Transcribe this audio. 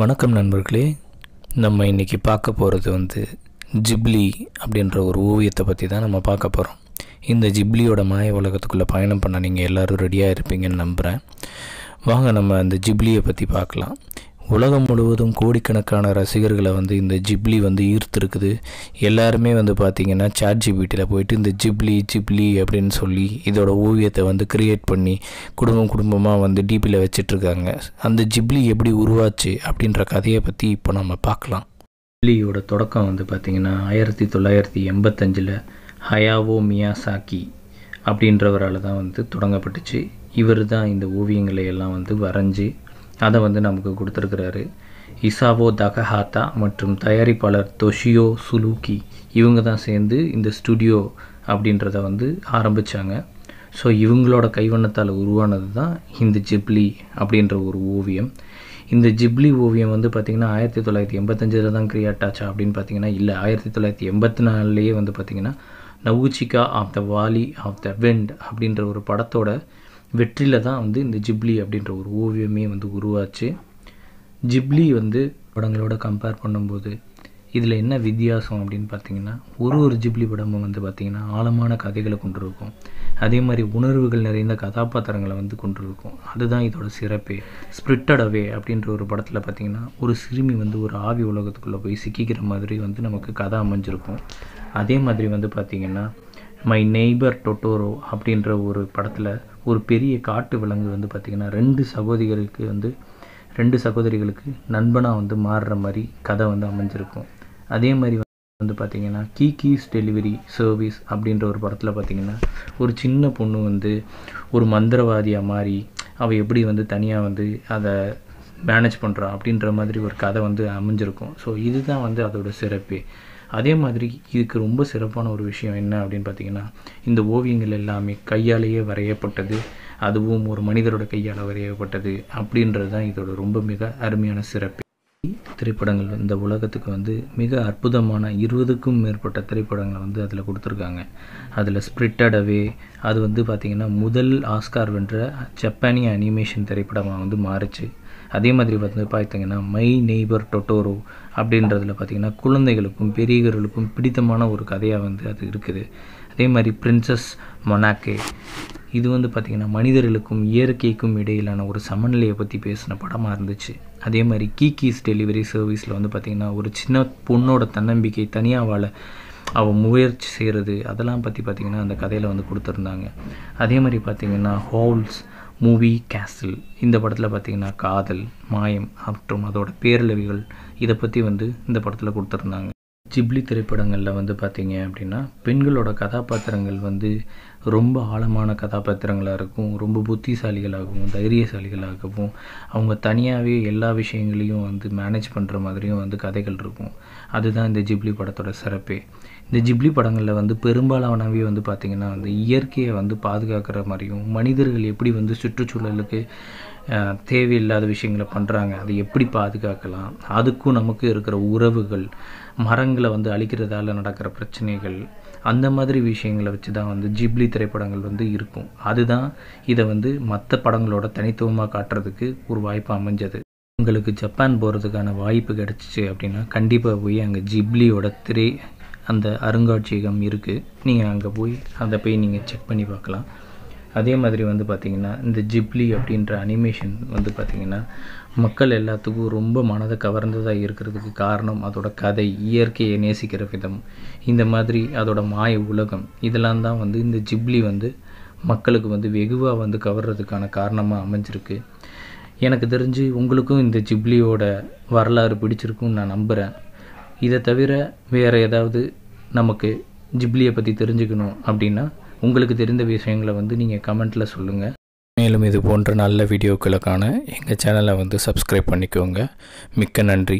வணக்கம் நண்பர்களே. நம்ம இன்றைக்கி பார்க்க போகிறது ஜிப்லி அப்படின்ற ஒரு ஓவியத்தை பற்றி தான் நம்ம பார்க்க போகிறோம். இந்த ஜிப்லியோட மாய உலகத்துக்குள்ளே பயணம் பண்ண நீங்கள் எல்லோரும் ரெடியாக இருப்பீங்கன்னு நம்புகிறேன். வாங்க நம்ம அந்த ஜிப்லியை பற்றி பார்க்கலாம். உலகம் முழுவதும் கோடிக்கணக்கான ரசிகர்களை இந்த ஜிப்லி ஈர்த்துருக்குது. எல்லாருமே பார்த்திங்கன்னா ChatGPTயில் போயிட்டு இந்த ஜிப்லி அப்படின்னு சொல்லி இதோட ஓவியத்தை கிரியேட் பண்ணி குடும்பமாக டிபியில் வச்சிட்ருக்காங்க. அந்த ஜிப்லி எப்படி உருவாச்சு அப்படின்ற கதையை பற்றி இப்போ நம்ம பார்க்கலாம். ஜிப்லியோட தொடக்கம் பார்த்திங்கன்னா 1985 ஹயாவோ மியாசாக்கி அப்படின்றவரால் தான் தொடங்கப்பட்டுச்சு. இவர் தான் இந்த ஓவியங்களை எல்லாம் வரைஞ்சி அதை நமக்கு கொடுத்துருக்கிறாரு. இசாவோ தகஹாத்தா மற்றும் தயாரிப்பாளர் தொஷியோ சுலுக்கி இவங்க தான் சேர்ந்து இந்த ஸ்டுடியோ அப்படின்றத ஆரம்பித்தாங்க. ஸோ இவங்களோட கைவண்ணத்தால் உருவானது தான் இந்த ஜிப்லி அப்படின்ற ஒரு ஓவியம். இந்த ஜிப்லி ஓவியம் பார்த்திங்கன்னா 1985 தான் கிரியேட் ஆச்சா அப்படின்னு பார்த்திங்கன்னா இல்லை, 1984லேயே பார்த்திங்கன்னா Nausicaa of the valley of the wind அப்படின்ற ஒரு படத்தோட வெற்றியில் தான் இந்த ஜிப்லி அப்படின்ற ஒரு ஓவியமே உருவாச்சு. ஜிப்லி படங்களோட கம்பேர் பண்ணும்போது இதில் என்ன வித்தியாசம் அப்படின்னு பார்த்திங்கன்னா, ஒரு ஜிப்லி படமும் பார்த்திங்கன்னா ஆழமான கதைகளை கொண்டிருக்கும். அதே மாதிரி உணர்வுகள் நிறைந்த கதாபாத்திரங்களை கொண்டிருக்கும். அதுதான் இதோட சிறப்பே. ஸ்பிரிட்டட் அவே அப்படின்ற ஒரு படத்தில் பார்த்திங்கன்னா ஒரு சிறுமி ஒரு ஆவி உலகத்துக்குள்ளே போய் சிக்கிக்கிற மாதிரி நமக்கு கதை அமைஞ்சிருக்கும். அதே மாதிரி பார்த்திங்கன்னா மை நெய்பர் டொட்டோரோ அப்படின்ற ஒரு படத்தில் ஒரு பெரிய காட்டு விலங்கு பார்த்திங்கன்னா ரெண்டு சகோதரிகளுக்கு நண்பனாக மாறுற மாதிரி கதை அமைஞ்சிருக்கும். அதே மாதிரி பார்த்திங்கன்னா கீஸ் டெலிவரி சர்வீஸ் அப்படின்ற ஒரு படத்தில் பார்த்திங்கன்னா ஒரு சின்ன பொண்ணு ஒரு மந்திரவாதியாக மாறி அவள் எப்படி தனியாக அதை மேனேஜ் பண்ணுறா அப்படின்ற மாதிரி ஒரு கதை அமைஞ்சிருக்கும். ஸோ இதுதான் அதோட சிறப்பே. அதே மாதிரி இதுக்கு ரொம்ப சிறப்பான ஒரு விஷயம் என்ன அப்படின்னு பார்த்திங்கன்னா, இந்த ஓவியங்கள் எல்லாமே கையாலேயே வரையப்பட்டது, அதுவும் ஒரு மனிதரோட கையால் வரையப்பட்டது அப்படின்றது தான் இதோட ரொம்ப மிக அருமையான சிறப்பு. திரைப்படங்கள் இந்த உலகத்துக்கு மிக அற்புதமான 20க்கும் மேற்பட்ட திரைப்படங்களை அதில் கொடுத்துருக்காங்க. அதில் ஸ்பிரிட்டட் அவே அது பார்த்திங்கன்னா முதல் ஆஸ்கார் வென்ற ஜப்பானிய அனிமேஷன் திரைப்படமாக மாறுச்சு. அதே மாதிரி பார்த்திங்கன்னா மை நெய்பர் டொட்டோரோ அப்படின்றதில் பார்த்திங்கன்னா குழந்தைகளுக்கும் பெரியவர்களுக்கும் பிடித்தமான ஒரு கதையாக அது இருக்குது. அதே மாதிரி பிரின்சஸ் மொனாக்கே இது பார்த்திங்கன்னா மனிதர்களுக்கும் இயற்கைக்கும் இடையிலான ஒரு சமநிலையை பற்றி பேசின படமாக இருந்துச்சு. அதே மாதிரி கீஸ் டெலிவரி சர்வீஸில் பார்த்திங்கன்னா ஒரு சின்ன பொண்ணோட தன்னம்பிக்கை, தனியாக வாழ அவள் முயற்சி செய்கிறது, அதெல்லாம் பற்றி பார்த்திங்கன்னா அந்த கதையில் கொடுத்துருந்தாங்க. அதே மாதிரி பார்த்திங்கன்னா ஹோல்ஸ் மூவி கேஸ்டில் இந்த படத்தில் பார்த்திங்கன்னா காதல், மாயம் மற்றும் அதோட பேரழிவுகள் இதை பற்றி இந்த படத்தில் கொடுத்துருந்தாங்க. ஜிப்லி திரைப்படங்களில் பார்த்திங்க அப்படின்னா பெண்களோட கதாபாத்திரங்கள் ரொம்ப ஆழமான கதாபாத்திரங்களாக இருக்கும். ரொம்ப புத்திசாலிகளாகவும் தைரியசாலிகளாகவும் அவங்க தனியாகவே எல்லா விஷயங்களையும் மேனேஜ் பண்ணுற மாதிரியும் கதைகள் இருக்கும். அதுதான் இந்த ஜிப்லி படத்தோட சிறப்பே. இந்த ஜிப்லி படங்களில் பெரும்பாலானவே பார்த்திங்கன்னா இயற்கையை பாதுகாக்கிற மாதிரியும் மனிதர்கள் எப்படி சுற்றுச்சூழலுக்கு தேவையில்லாத விஷயங்களை பண்ணுறாங்க, அதை எப்படி பாதுகாக்கலாம், அதுக்கும் நமக்கு இருக்கிற உறவுகள், மரங்களை அழிக்கிறதால நடக்கிற பிரச்சனைகள், அந்த மாதிரி விஷயங்களை வச்சு தான் ஜிப்லி திரைப்படங்கள் இருக்கும். அதுதான் இதை மற்ற படங்களோட தனித்துவமாக காட்டுறதுக்கு ஒரு வாய்ப்பு அமைஞ்சது. உங்களுக்கு ஜப்பான் போகிறதுக்கான வாய்ப்பு கிடச்சிச்சு அப்படின்னா கண்டிப்பாக போய் அங்கே ஜிப்லியோட அந்த அருங்காட்சியகம் இருக்குது. நீங்கள் அங்கே போய் அதை போய் நீங்கள் செக் பண்ணி பார்க்கலாம். அதே மாதிரி பார்த்திங்கன்னா இந்த ஜிப்லி அப்படின்ற அனிமேஷன் பார்த்திங்கன்னா மக்கள் எல்லாத்துக்கும் ரொம்ப மனதை கவர்ந்ததாக இருக்கிறதுக்கு காரணம் அதோட கதை, இயற்கையை நேசிக்கிற விதம், இந்த மாதிரி அதோட மாய உலகம், இதெல்லாம் தான் இந்த ஜிப்லி மக்களுக்கு வெகுவாக கவர்றதுக்கான காரணமாக அமைஞ்சிருக்கு. எனக்கு தெரிஞ்சு உங்களுக்கும் இந்த ஜிப்லியோட வரலாறு பிடிச்சிருக்குன்னு நான் நம்புகிறேன். இதை தவிர வேறு ஏதாவது நமக்கு ஜிப்லியை பற்றி தெரிஞ்சுக்கணும் அப்படின்னா உங்களுக்கு தெரிந்த விஷயங்களை நீங்கள் கமெண்ட்டில் சொல்லுங்கள். மேலும் இது போன்ற நல்ல வீடியோக்களுக்கான எங்கள் சேனலை சப்ஸ்கிரைப் பண்ணிக்கோங்க. மிக்க நன்றி.